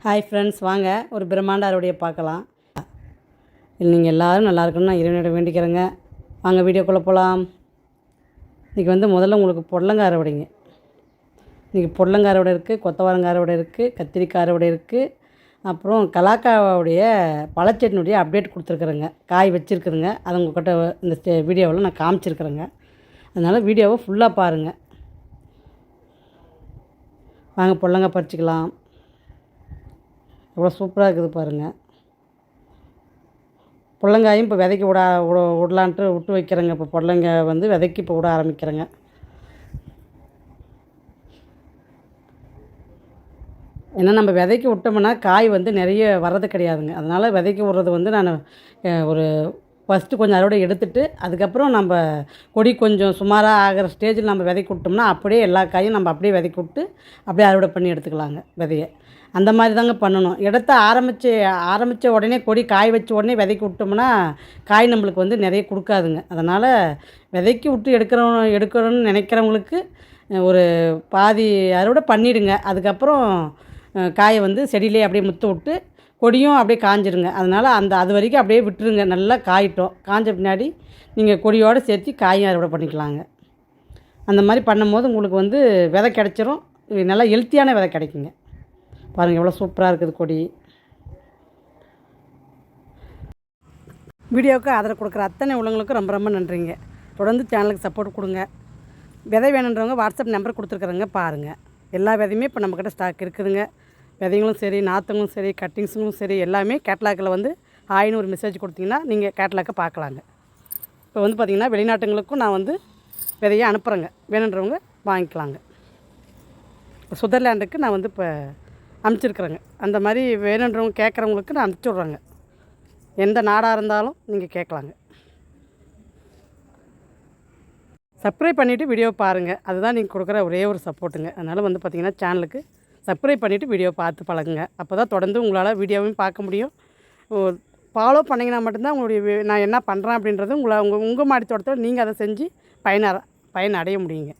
Hi friends, வாங்க ஒரு பிரம்மாண்ட அறுவடையை பார்க்கலாம். நீங்கள் எல்லோரும் நல்லா இருக்கணும்னு நான் இறைவனிடம் வேண்டிக்கிறேங்க. வாங்க வீடியோக்குள்ளே போகலாம். இன்றைக்கி முதல்ல உங்களுக்கு பொடலங்காய் அறுவடைங்க. இன்றைக்கி பொடலங்காய் அறுவடை இருக்குது, கொத்தவரங்காய் அறுவடை இருக்குது, கத்திரிக்காய் அறுவடை இருக்குது, அப்புறம் கலாக்காவுடைய பழச்செடினுடைய அப்டேட் கொடுத்துருக்குறேங்க. காய் வச்சுருக்குறேங்க. அதை உங்கள்கிட்ட இந்த வீடியோவில் நான் காமிச்சிருக்கிறேங்க. அதனால் வீடியோவை ஃபுல்லாக பாருங்கள். வாங்க பொடலங்காய் பறிச்சிக்கலாம். எவ்வளோ சூப்பராக இருக்குது பாருங்கள். பொடலங்காயும் இப்போ விதைக்கி விடலான்ட்டு விட்டு வைக்கிறேங்க. இப்போ பொடலங்காய் விதைக்கி இப்போ விட ஆரம்பிக்கிறேங்க. ஏன்னா நம்ம விதைக்கி விட்டோம்னா காய் நிறைய வர்றது கிடையாதுங்க. அதனால் விதைக்கி விட்றது நான் ஒரு ஃபஸ்ட்டு கொஞ்சம் அறுவடை எடுத்துகிட்டு அதுக்கப்புறம் நம்ம கொடி கொஞ்சம் சுமாராக ஆகிற ஸ்டேஜில் நம்ம விதைக்கி விட்டோம்னா அப்படியே எல்லா காயும் நம்ம அப்படியே விதைக்கி விட்டு அப்படியே அறுவடை பண்ணி எடுத்துக்கலாங்க விதையை. அந்த மாதிரி தாங்க பண்ணணும். இடத்த ஆரம்பித்த உடனே கொடி காய் வச்ச உடனே விதைக்கி விட்டோம்னா காய் நம்மளுக்கு நிறைய கொடுக்காதுங்க. அதனால் விதைக்கி விட்டு எடுக்கணும்னு நினைக்கிறவங்களுக்கு ஒரு பாதி அறுவடை பண்ணிவிடுங்க. அதுக்கப்புறம் காயை செடியிலே அப்படியே முற்ற விட்டு கொடியும் அப்படியே காஞ்சிருங்க. அதனால் அது வரைக்கும் அப்படியே விட்டுருங்க. நல்லா காயிட்டோம். காஞ்ச பின்னாடி நீங்கள் கொடியோடு சேர்த்து காயும் அறுவடை பண்ணிக்கலாங்க. அந்த மாதிரி பண்ணும்போது உங்களுக்கு விதை கிடச்சிரும். நல்லா ஹெல்த்தியான விதை கிடைக்குங்க. பாருங்கள் எவ்வளோ சூப்பராக இருக்குது கொடி. வீடியோவுக்கு ஆதரவு கொடுக்குற அத்தனை உள்ளவங்களுக்கும் ரொம்ப ரொம்ப நன்றிங்க. தொடர்ந்து சேனலுக்கு சப்போர்ட் கொடுங்க. விதை வேணுன்றவங்க வாட்ஸ்அப் நம்பர் கொடுத்துருக்குறேங்க, பாருங்கள். எல்லா விதையுமே இப்போ நம்மக்கிட்ட ஸ்டாக் இருக்குதுங்க. விதைங்களும் சரி, நாற்றுங்களும் சரி, கட்டிங்ஸுங்களும் சரி, எல்லாமே கேட்லாக்கில் ஆயின்னு ஒரு மெசேஜ் கொடுத்தீங்கன்னா நீங்கள் கேட்லாக்கை பார்க்கலாங்க. இப்போ பார்த்திங்கன்னா வெளிநாட்டுங்களுக்கும் நான் விதையை அனுப்புகிறேங்க. வேணுன்றவங்க வாங்கிக்கலாங்க. இப்போ சுதர்லாண்டுக்கு நான் இப்போ அனுப்பிச்சிருக்குறேங்க. அந்த மாதிரி வேணுன்றவங்க கேட்குறவங்களுக்கு நான் அனுப்பிச்சி விட்றேங்க. எந்த நாடாக இருந்தாலும் நீங்கள் கேட்கலாங்க. சப்ஸ்கிரைப் பண்ணிவிட்டு வீடியோ பாருங்கள். அதுதான் நீங்கள் கொடுக்குற ஒரே ஒரு சப்போர்ட்டுங்க. அதனால் பார்த்திங்கன்னா சேனலுக்கு சப்ஸ்கிரைப் பண்ணிவிட்டு வீடியோ பார்த்து பழகுங்க. அப்போ தான் தொடர்ந்து உங்களால் வீடியோவையும் பார்க்க முடியும். ஃபாலோ பண்ணிங்கன்னா மட்டும்தான் உங்களுடைய நான் என்ன பண்ணுறேன் அப்படின்றது உங்கள் மாடி தோட்டத்தில் நீங்கள் அதை செஞ்சு பயன் அடைய முடியுங்க.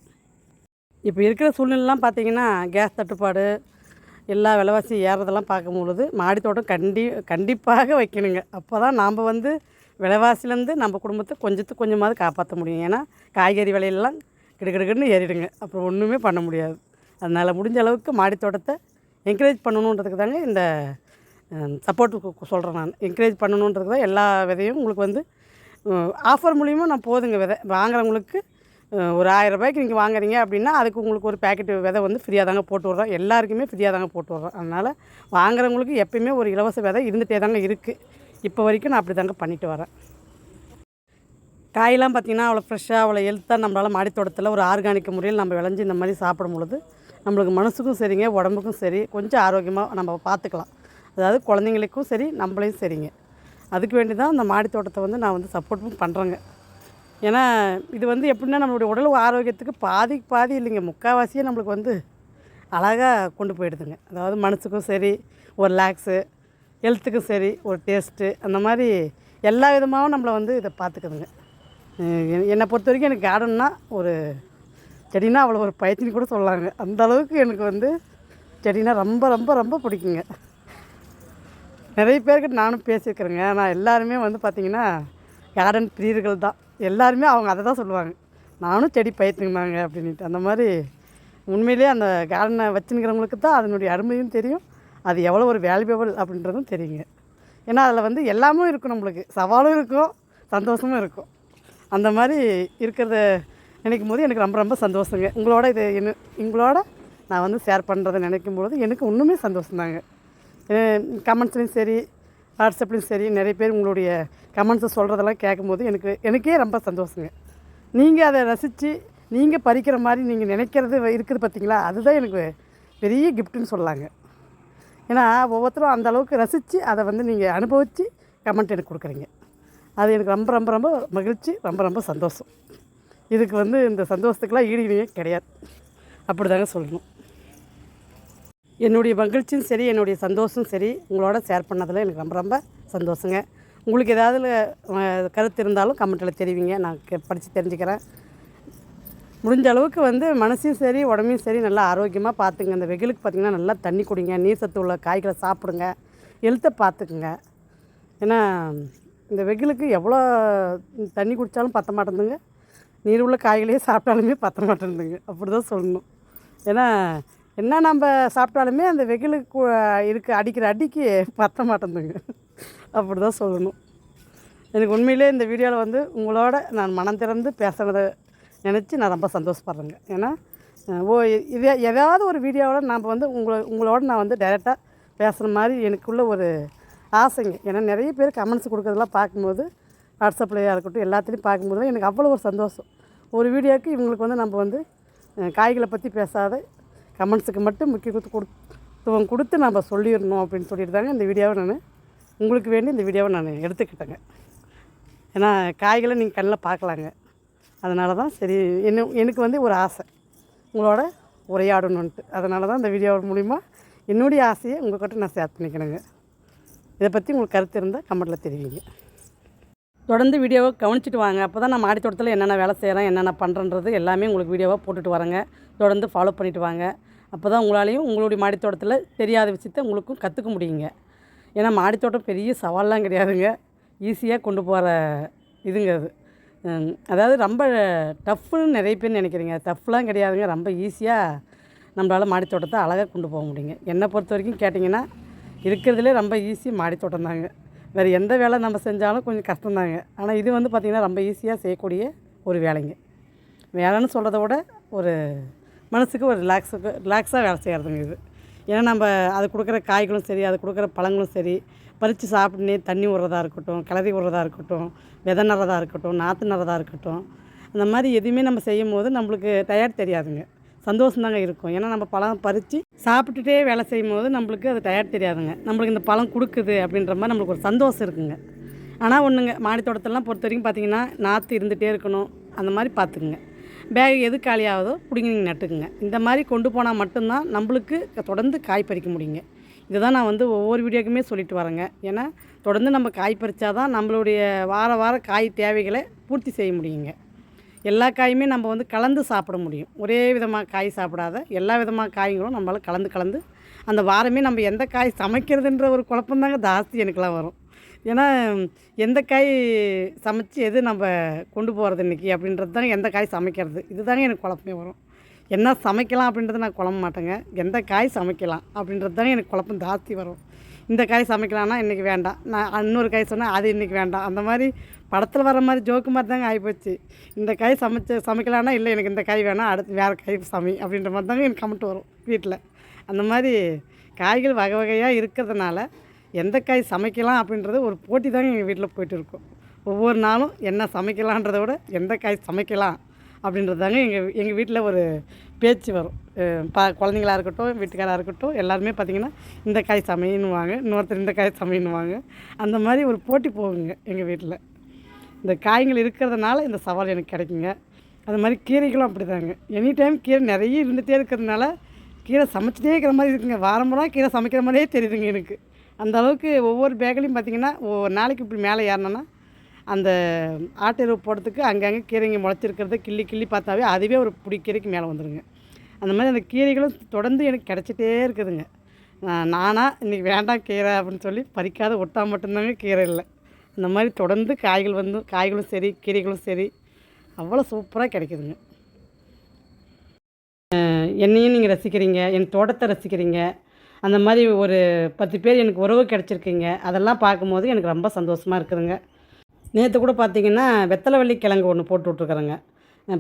இப்போ இருக்கிற சூழ்நிலைலாம் பார்த்திங்கன்னா கேஸ் தட்டுப்பாடு, எல்லா விலைவாசி ஏறதெல்லாம் பார்க்கும்பொழுது மாடி தோட்டம் கண்டிப்பாக வைக்கணுங்க. அப்போ தான் நாம் விலைவாசிலேருந்து நம்ம குடும்பத்தை கொஞ்சமாவது காப்பாற்ற முடியும். ஏன்னா காய்கறி விலையெல்லாம் கிடுக்கிடுக்குன்னு ஏறிடுங்க. அப்புறம் ஒன்றுமே பண்ண முடியாது. அதனால் முடிஞ்ச அளவுக்கு மாடி தோட்டத்தை என்கரேஜ் பண்ணணுன்றதுக்கு தாங்க இந்த சப்போர்ட்டு சொல்கிறேன். நான் என்கரேஜ் பண்ணணுன்றதுக்கு தான் எல்லா விதையும் உங்களுக்கு ஆஃபர் மூலியமாக நான் போதுங்க. விதை வாங்குறவங்களுக்கு ஒரு 1000 ரூபாய்க்கு நீங்கள் வாங்குறீங்க அப்படின்னா அதுக்கு உங்களுக்கு ஒரு பேக்கெட் விதை ஃப்ரீயாக தாங்க போட்டு விட்றோம். எல்லாருக்குமே ஃப்ரீயாக தாங்க போட்டு விட்றோம். அதனால் வாங்குறவங்களுக்கு எப்பயுமே ஒரு இலவச விதை இருந்துகிட்டே தாங்க இருக்குது. இப்போ வரைக்கும் நான் அப்படி தாங்க பண்ணிட்டு வரேன். காயெல்லாம் பார்த்திங்கன்னா அவ்வளோ ஃப்ரெஷ்ஷாக அவ்வளோ ஹெல்த்தாக நம்மளால் மாடித்தோட்டத்தில் ஒரு ஆர்கானிக் முறையில் நம்ம விளைஞ்சி இந்த மாதிரி சாப்பிடும் பொழுது நம்மளுக்கு மனசுக்கும் சரிங்க, உடம்புக்கும் சரி, கொஞ்சம் ஆரோக்கியமாக நம்ம பார்த்துக்கலாம். அதாவது குழந்தைங்களுக்கும் சரி, நம்மளையும் சரிங்க. அதுக்கு வேண்டி தான் அந்த மாடித்தோட்டத்தை நான் சப்போர்ட்டும் பண்ணுறேங்க. ஏன்னா இது எப்படின்னா நம்மளுடைய உடல் ஆரோக்கியத்துக்கு பாதி இல்லைங்க, முக்கால்வாசியே நம்மளுக்கு அழகாக கொண்டு போயிடுதுங்க. அதாவது மனசுக்கும் சரி, ஒரு ரிலாக்ஸு, ஹெல்த்துக்கும் சரி, ஒரு டேஸ்ட்டு, அந்த மாதிரி எல்லா விதமாகவும் நம்மளை இதை பார்த்துக்குதுங்க. என்னை பொறுத்த வரைக்கும் எனக்கு கார்டன்னா ஒரு செடினா அவ்வளோ ஒரு பயிற்சின்னு கூட சொல்லலாங்க. அந்த அளவுக்கு எனக்கு செடினா ரொம்ப ரொம்ப ரொம்ப பிடிக்குங்க. நிறைய பேர்கிட்ட நானும் பேசியிருக்கிறேங்க. நான் எல்லாருமே பார்த்திங்கன்னா கார்டன் பிரியர்கள் தான். எல்லாருமே அவங்க அதை தான் சொல்லுவாங்க, நானும் செடி பயிற்றுனாங்க அப்படின்ட்டு. அந்த மாதிரி உண்மையிலே அந்த கார்டனை வச்சுருக்கிறவங்களுக்கு தான் அதனுடைய அருமையும் தெரியும், அது எவ்வளோ ஒரு வேல்யூபிள் அப்படின்றதும் தெரியுங்க. ஏன்னா அதில் எல்லாமும் இருக்கும், நம்மளுக்கு சவாலும் இருக்கும், சந்தோஷமும் இருக்கும். அந்த மாதிரி இருக்கிறத நினைக்கும் போது எனக்கு ரொம்ப ரொம்ப சந்தோஷங்க. உங்களோட நான் ஷேர் பண்ணுறதை நினைக்கும் பொழுது எனக்கு இன்னுமே சந்தோஷம்தாங்க. கமெண்ட்ஸ்லையும் சரி, வாட்ஸ்அப்லேயும் சரி, நிறைய பேர் உங்களுடைய கமெண்ட்ஸை சொல்கிறதெல்லாம் கேட்கும்போது எனக்கே ரொம்ப சந்தோஷங்க. நீங்கள் அதை ரசித்து நீங்கள் பறிக்கிற மாதிரி நீங்கள் நினைக்கிறது இருக்குது பார்த்திங்களா, அதுதான் எனக்கு பெரிய கிஃப்ட்டுன்னு சொல்லலாங்க. ஏன்னா ஒவ்வொருத்தரும் அந்த அளவுக்கு ரசித்து அதை நீங்கள் அனுபவித்து கமெண்ட் எனக்கு கொடுக்குறீங்க. அது எனக்கு ரொம்ப ரொம்ப ரொம்ப மகிழ்ச்சி, ரொம்ப ரொம்ப சந்தோஷம். இதுக்கு இந்த சந்தோஷத்துக்கெலாம் ஈடுவே கிடையாது, அப்படி தாங்க சொல்லணும். என்னுடைய மகிழ்ச்சியும் சரி, என்னுடைய சந்தோஷம் சரி, உங்களோட ஷேர் பண்ணதில் எனக்கு ரொம்ப ரொம்ப சந்தோஷங்க. உங்களுக்கு ஏதாவது கருத்து இருந்தாலும் கமெண்ட்டில் தெரிவிங்க, நான் படித்து தெரிஞ்சுக்கிறேன். முடிஞ்ச அளவுக்கு வந்து மனசையும் சரி உடம்பையும் சரி நல்லா ஆரோக்கியமாக பார்த்துங்க. இந்த வெயிலுக்கு பார்த்திங்கன்னா நல்லா தண்ணி குடிங்க, நீர் சத்து உள்ள காய்களை சாப்பிடுங்க, ஹெல்த்தை பார்த்துக்குங்க. ஏன்னா இந்த வெயிலுக்கு எவ்வளோ தண்ணி குடித்தாலும் பற்ற மாட்டேங்குதுங்க, நீர் உள்ள காய்களையே சாப்பிட்டாலுமே பற்ற மாட்டேங்குதுங்க, அப்படி தான் சொல்லணும். ஏன்னா என்ன நம்ம சாப்பிட்டாலுமே அந்த வெயிலுக்கு அடிக்கிற அடிக்கு பற்ற மாட்டேங்குதுங்க, அப்படி தான் சொல்லணும். எனக்கு உண்மையிலே இந்த வீடியோவில் வந்து உங்களோட நான் மனம் திறந்து பேசுகிறத நினச்சி நான் ரொம்ப சந்தோஷப்படுறேங்க. ஏன்னா இதே ஏதாவது ஒரு வீடியோவில் நாம் வந்து உங்களோட நான் வந்து டைரெக்டாக பேசுகிற மாதிரி எனக்குள்ள ஒரு ஆசைங்க. ஏன்னா நிறைய பேர் கமெண்ட்ஸ் கொடுக்குறதெல்லாம் பார்க்கும்போது வாட்ஸ்அப்லையாக இருக்கட்டும் எல்லாத்துலேயும் பார்க்கும்போது எனக்கு அவ்வளோ ஒரு சந்தோஷம். ஒரு வீடியோவுக்கு இவங்களுக்கு வந்து நம்ம வந்து காய்களை பற்றி பேசாத கமெண்ட்ஸுக்கு மட்டும் முக்கியத்துவம் கொடுத்து நம்ம சொல்லிடணும் அப்படின்னு சொல்லிட்டு தாங்க இந்த வீடியோவை நான் உங்களுக்கு வேண்டி இந்த வீடியோவை நான் எடுத்துக்கிட்டேங்க. ஏன்னா காய்களை நீங்கள் கண்ணில் பார்க்கலாங்க, அதனால தான் சரி எனக்கு வந்து ஒரு ஆசை உங்களோட உரையாடணுன்ட்டு. அதனால தான் இந்த வீடியோ மூலிமா என்னுடைய ஆசையை உங்கள்கிட்ட நான் ஷேர் பண்ணிக்கிறேங்க. இதை பற்றி உங்களுக்கு கருத்து இருந்தால் கமெண்ட்டில் தெரிவிங்க. தொடர்ந்து வீடியோவை கவனிச்சிட்டு வாங்க. அப்போ தான் நான் மாடி தோட்டத்தில் என்னென்ன வேலை செய்கிறேன், என்னென்ன பண்ணுறன்றது எல்லாமே உங்களுக்கு வீடியோவாக போட்டுட்டு வரேங்க. தொடர்ந்து ஃபாலோ பண்ணிவிட்டு வாங்க. அப்போ தான் உங்களாலையும் உங்களுடைய மாடி தோட்டத்தில் தெரியாத விஷயத்தை உங்களுக்கும் கற்றுக்க முடியுங்க. ஏன்னா மாடி தோட்டம் பெரிய சவால்லாம் கிடையாதுங்க, ஈஸியாக கொண்டு போகிற இதுங்க அது. அதாவது ரொம்ப டஃப்புன்னு நிறைய பேர் நினைக்கிறீங்க, டஃப்லாம் கிடையாதுங்க. ரொம்ப ஈஸியாக நம்மளால் மாடி தோட்டத்தை அழகாக கொண்டு போக முடியுங்க. என்னை பொறுத்த வரைக்கும் கேட்டிங்கன்னா இருக்கிறதுலே ரொம்ப ஈஸி மாடி தோட்டம் தாங்க. வேறு எந்த வேலை நம்ம செஞ்சாலும் கொஞ்சம் கஷ்டம்தாங்க. ஆனால் இது வந்து பார்த்திங்கன்னா ரொம்ப ஈஸியாக செய்யக்கூடிய ஒரு வேலைங்க. வேலைன்னு சொல்கிறத விட ஒரு மனசுக்கு ஒரு ரிலாக்ஸாக வேலை செய்கிறதுங்க இது. ஏன்னா நம்ம அது கொடுக்குற காய்களும் சரி, அது கொடுக்குற பழங்களும் சரி, பறித்து சாப்பிட்டுனே தண்ணி விட்றதா இருக்கட்டும், கிளறி விட்றதா இருக்கட்டும், விதை நடுறதா இருக்கட்டும், நாற்று நடுறதா இருக்கட்டும், அந்த மாதிரி எதுவுமே நம்ம செய்யும் போது நம்மளுக்கு டயர்ட் தெரியாதுங்க, சந்தோஷம்தாங்க இருக்கும். ஏன்னா நம்ம பழம் பறித்து சாப்பிட்டுட்டே வேலை செய்யும் போது நம்மளுக்கு அது டயர்ட் தெரியாதுங்க. நம்மளுக்கு இந்த பழம் கொடுக்குது அப்படின்ற மாதிரி நம்மளுக்கு ஒரு சந்தோஷம் இருக்குங்க. ஆனால் ஒன்றுங்க, மாடி தோட்டத்தெல்லாம் பொறுத்த வரைக்கும் பார்த்திங்கன்னா நாற்று இருந்துகிட்டே இருக்கணும், அந்த மாதிரி பார்த்துக்குங்க. பேக் எது காலியாகுதோ பிடிங்கி நீங்கள் நட்டுக்குங்க. இந்த மாதிரி கொண்டு போனால் மட்டும்தான் நம்மளுக்கு தொடர்ந்து காய் பறிக்க முடியுங்க. இதை தான் நான் வந்து ஒவ்வொரு வீடியோக்குமே சொல்லிட்டு வரேங்க. ஏன்னா தொடர்ந்து நம்ம காய் பறித்தா தான் நம்மளுடைய வார காய் தேவைகளை பூர்த்தி செய்ய முடியுங்க. எல்லா காயுமே நம்ம வந்து கலந்து சாப்பிட முடியும். ஒரே விதமாக காய் சாப்பிடாத எல்லா விதமாக காய்களும் நம்மளால் கலந்து அந்த வாரமே நம்ம எந்த காய் சமைக்கிறதுன்ற ஒரு குழப்பந்தாங்க ஜாஸ்தி எனக்குலாம் வரும். ஏன்னா எந்த காய் சமைச்சு எது நம்ம கொண்டு போகிறது இன்றைக்கி அப்படின்றது தாங்க, எந்த காய் சமைக்கிறது இது தாங்க எனக்கு குழப்பமே வரும். என்ன சமைக்கலாம் அப்படின்றத நான் குழம்ப மாட்டேங்க, எந்த காய் சமைக்கலாம் அப்படின்றது தாங்க எனக்கு குழப்பம் ஜாஸ்தி வரும். இந்த காய் சமைக்கலான்னா இன்றைக்கி வேண்டாம், நான் இன்னொரு காய் சொன்னால் அது இன்றைக்கி வேண்டாம், அந்த மாதிரி படத்தில் வர மாதிரி ஜோக்கு மாதிரி தாங்க ஆகிப்போச்சு. இந்த காய் சமைக்கலான்னா இல்லை எனக்கு இந்த காய் வேணாம், அடுத்து வேறு காய் அப்படின்ற மாதிரி தாங்க எனக்கு கமெண்ட் வரும் வீட்டில். அந்த மாதிரி காய்கள் வகை வகையாக இருக்கிறதுனால எந்த காய் சமைக்கலாம் அப்படின்றது ஒரு போட்டி தாங்க எங்கள் வீட்டில் போய்ட்டு இருக்கும். ஒவ்வொரு நாளும் என்ன சமைக்கலான்றதை விட எந்த காய் சமைக்கலாம் அப்படின்றது தாங்க எங்கள் வீட்டில் ஒரு பேச்சு வரும். குழந்தைங்களாக இருக்கட்டும், வீட்டுக்காராக இருக்கட்டும், எல்லாருமே பார்த்திங்கன்னா இந்த காய் சமையணுவாங்க, இன்னொருத்தர் இந்த காய் சமையணுவாங்க. அந்த மாதிரி ஒரு போட்டி போகுங்க எங்கள் வீட்டில். இந்த காய்கள் இருக்கிறதுனால இந்த சவால் எனக்கு கிடைக்குங்க. அது மாதிரி கீரைகளும் அப்படி தாங்க. எனி டைம் கீரை நிறைய இருந்துகிட்டே இருக்கிறதுனால கீரை சமைச்சிட்டே இருக்கிற மாதிரி இருக்குங்க. வாரம்பரம் கீரை சமைக்கிற மாதிரியே தெரியுதுங்க எனக்கு. அந்த அளவுக்கு ஒவ்வொரு பேக்கலையும் பார்த்திங்கன்னா ஒவ்வொரு நாளைக்கு இப்படி மேலே ஏறினோன்னா அந்த ஆட்டு எருவு போடுறதுக்கு அங்கங்கே கீரைங்க முளைச்சிருக்கிறத கிள்ளி பார்த்தாவே அதுவே ஒரு பிடி கீரைக்கு மேலே வந்துடுங்க. அந்த மாதிரி அந்த கீரைகளும் தொடர்ந்து எனக்கு கிடச்சிட்டே இருக்குதுங்க. நானாக இன்றைக்கி வேண்டாம் கீரை அப்படின்னு சொல்லி பறிக்காத ஒட்டால் மட்டும்தாங்க கீரை இல்லை. அந்த மாதிரி தொடர்ந்து காய்களும் சரி கீரைகளும் சரி அவ்வளோ சூப்பராக கிடைக்குதுங்க. என்னையும் நீங்கள் ரசிக்கிறீங்க, என் தோட்டத்தை ரசிக்கிறீங்க, அந்த மாதிரி ஒரு 10 பேர் எனக்கு உறவு கிடச்சிருக்கீங்க. அதெல்லாம் பார்க்கும்போது எனக்கு ரொம்ப சந்தோஷமாக இருக்குதுங்க. நேற்று கூட பார்த்திங்கன்னா வெத்தலைவள்ளி கிழங்கு ஒன்று போட்டு விட்ருக்குறேங்க,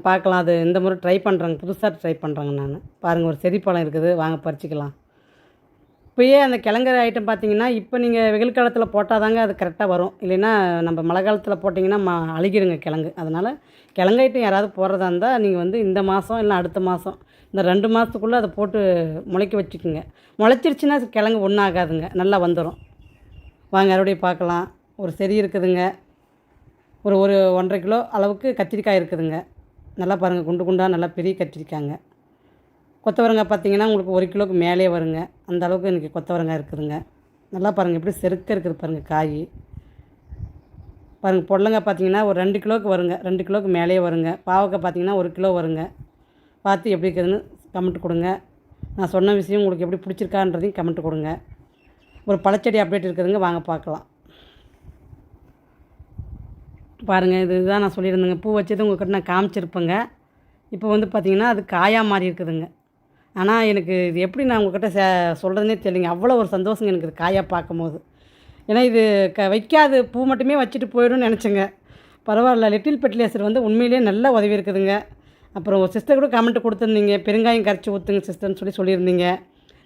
பார்க்கலாம். அது இந்த முறை ட்ரை பண்ணுறேங்க, புதுசாக ட்ரை பண்ணுறேங்க நான். பாருங்கள், ஒரு செடி பழம் இருக்குது, வாங்க பறிச்சிக்கலாம். இப்போயே அந்த கிழங்கு ஐட்டம் பார்த்திங்கன்னா இப்போ நீங்கள் வெயில் காலத்தில் போட்டால் தாங்க அது கரெக்டாக வரும், இல்லைன்னா நம்ம மழை காலத்தில் போட்டிங்கன்னா அழுகிடுங்க கிழங்கு. அதனால் கிழங்கு ஐட்டம் யாராவது போடுறதா இருந்தால் நீங்கள் வந்து இந்த மாதம் இல்லை அடுத்த மாதம் இந்த 2 மாதத்துக்குள்ளே அதை போட்டு முளைக்க வச்சுக்கோங்க. முளைச்சிருச்சுன்னா கிழங்கு ஒன்றாகாதுங்க, நல்லா வந்துடும். வாங்க அறுவடையை பார்க்கலாம். ஒரு செடி இருக்குதுங்க, ஒரு 1.5 கிலோ அளவுக்கு கத்திரிக்காய் இருக்குதுங்க. நல்லா பாருங்கள், குண்டு குண்டாக நல்லா பெரிய கத்திரிக்காய்ங்க. கொத்தவரங்காய் பார்த்திங்கன்னா உங்களுக்கு 1 கிலோவுக்கு மேலே வருங்க, அந்த அளவுக்கு எனக்கு கொத்தவரங்காய் இருக்குதுங்க. நல்லா பாருங்கள் எப்படி செருக்க இருக்குது பாருங்கள் காய். பாருங்கள், பொடலங்காய் பார்த்திங்கன்னா ஒரு 2 கிலோவுக்கு வருங்க, 2 கிலோவுக்கு மேலே வருங்க. பாவக்காய் பார்த்திங்கன்னா 1 கிலோ வருங்க. பார்த்து எப்படி இருக்குதுன்னு கமெண்ட் கொடுங்க. நான் சொன்ன விஷயம் உங்களுக்கு எப்படி பிடிச்சிருக்கான்றதையும் கமெண்ட் கொடுங்க. ஒரு பழச்செடி அப்டேட் இருக்குதுங்க, வாங்க பார்க்கலாம். பாருங்கள், இதுதான் நான் சொல்லியிருந்தேங்க. பூ வச்சது உங்கள்கிட்ட நான் காமிச்சிருப்பேங்க. இப்போ வந்து பார்த்திங்கன்னா அது காயாக மாறி இருக்குதுங்க. ஆனால் எனக்கு இது எப்படி நான் உங்கள்கிட்ட சொல்கிறதுனே தெரியலைங்க. அவ்வளோ ஒரு சந்தோஷங்க எனக்கு இது காயாக பார்க்கும்போது. ஏன்னா இது வைக்காது பூ மட்டுமே வச்சுட்டு போயிடும்னு நினச்சேங்க. பரவாயில்ல, லிட்டில் ஃபெர்டிலைசர் வந்து உண்மையிலேயே நல்ல உதவி இருக்குதுங்க. அப்புறம் ஒரு சிஸ்டர் கூட கமெண்ட் கொடுத்துருந்தீங்க, பெருங்காயம் கரைச்சி ஊற்றுங்க சிஸ்டர்னு சொல்லியிருந்தீங்க.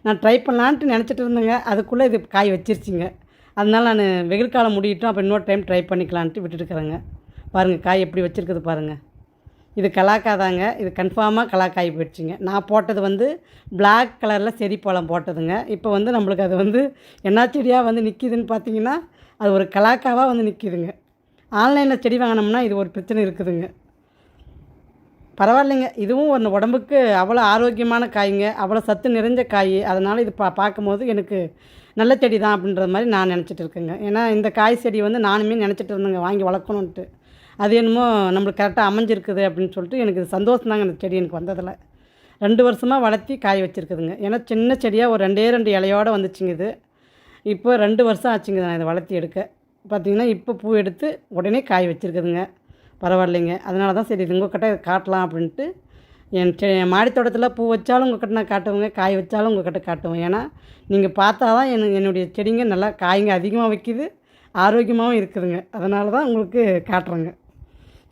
நான் ட்ரை பண்ணலான்ட்டு நினச்சிட்டு இருந்தேங்க. அதுக்குள்ளே இது காய் வச்சிருச்சிங்க. அதனால நான் வெயில் காலம் முடியட்டும், அப்போ இன்னொரு டைம் ட்ரை பண்ணிக்கலான்ட்டு விட்டுட்டுருக்குறேங்க. பாருங்கள் காய் எப்படி வச்சுருக்குது பாருங்கள். இது கலாக்காய் தாங்க. இது கன்ஃபார்மாக கலாக்காய் போயிடுச்சுங்க. நான் போட்டது வந்து பிளாக் கலரில் செடி பழம் போட்டதுங்க. இப்போ வந்து நம்மளுக்கு அது வந்து என்ன செடியாக வந்து நிற்கிதுன்னு பார்த்தீங்கன்னா அது ஒரு கலாக்காவாக வந்து நிற்கிதுங்க. ஆன்லைனில் செடி வாங்கினோம்னா இது ஒரு பிரச்சனை இருக்குதுங்க. பரவாயில்லைங்க, இதுவும் ஒன்று உடம்புக்கு அவ்வளோ ஆரோக்கியமான காய்ங்க, அவ்வளோ சத்து நிறைஞ்ச காய். அதனால் இது பார்க்கும்போது எனக்கு நல்ல செடி தான் அப்படின்ற மாதிரி நான் நினச்சிட்டு இருக்கேங்க. ஏன்னா இந்த காய் செடி வந்து நானுமே நினச்சிட்டு இருந்தேங்க வாங்கி வளர்க்கணுன்ட்டு. அது என்னமோ நம்மளுக்கு கரெக்டாக அமைஞ்சிருக்குது அப்படின்னு சொல்லிட்டு எனக்கு இது சந்தோஷம் தாங்க. இந்த செடி எனக்கு வந்ததில் 2 வருஷமாக வளர்த்தி காய் வச்சுருக்குதுங்க. ஏன்னா சின்ன செடியாக ஒரு 2 இலையோடு வந்துச்சுங்க. இது இப்போ 2 வருஷம் ஆச்சுங்க நான் இதை வளர்த்தி எடுக்க. பார்த்திங்கன்னா இப்போ பூ எடுத்து உடனே காய் வச்சுருக்குதுங்க. பரவாயில்லைங்க. அதனால தான் சரி இது உங்கள்கிட்ட காட்டலாம் அப்படின்ட்டு என் மாடி தோட்டத்தில் பூ வச்சாலும் உங்கள்கிட்ட நான் காட்டுவேங்க, காய் வச்சாலும் உங்கள்கிட்ட காட்டுவேன். ஏன்னா நீங்கள் பார்த்தா தான் என்னுடைய செடிங்க நல்லா காய்ங்க அதிகமாக வைக்கிது, ஆரோக்கியமாகவும் இருக்குதுங்க. அதனால தான் உங்களுக்கு காட்டுறேங்க.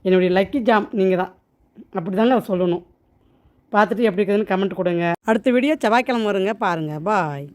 என்னுடைய லக்கி ஜாம் நீங்கள் தான், அப்படி தாங்க சொல்லணும். பார்த்துட்டு எப்படி இருக்குதுன்னு கமெண்ட் கொடுங்க. அடுத்த வீடியோ செவ்வாய்க்கிழமை வருங்க, பாருங்கள். பாய்.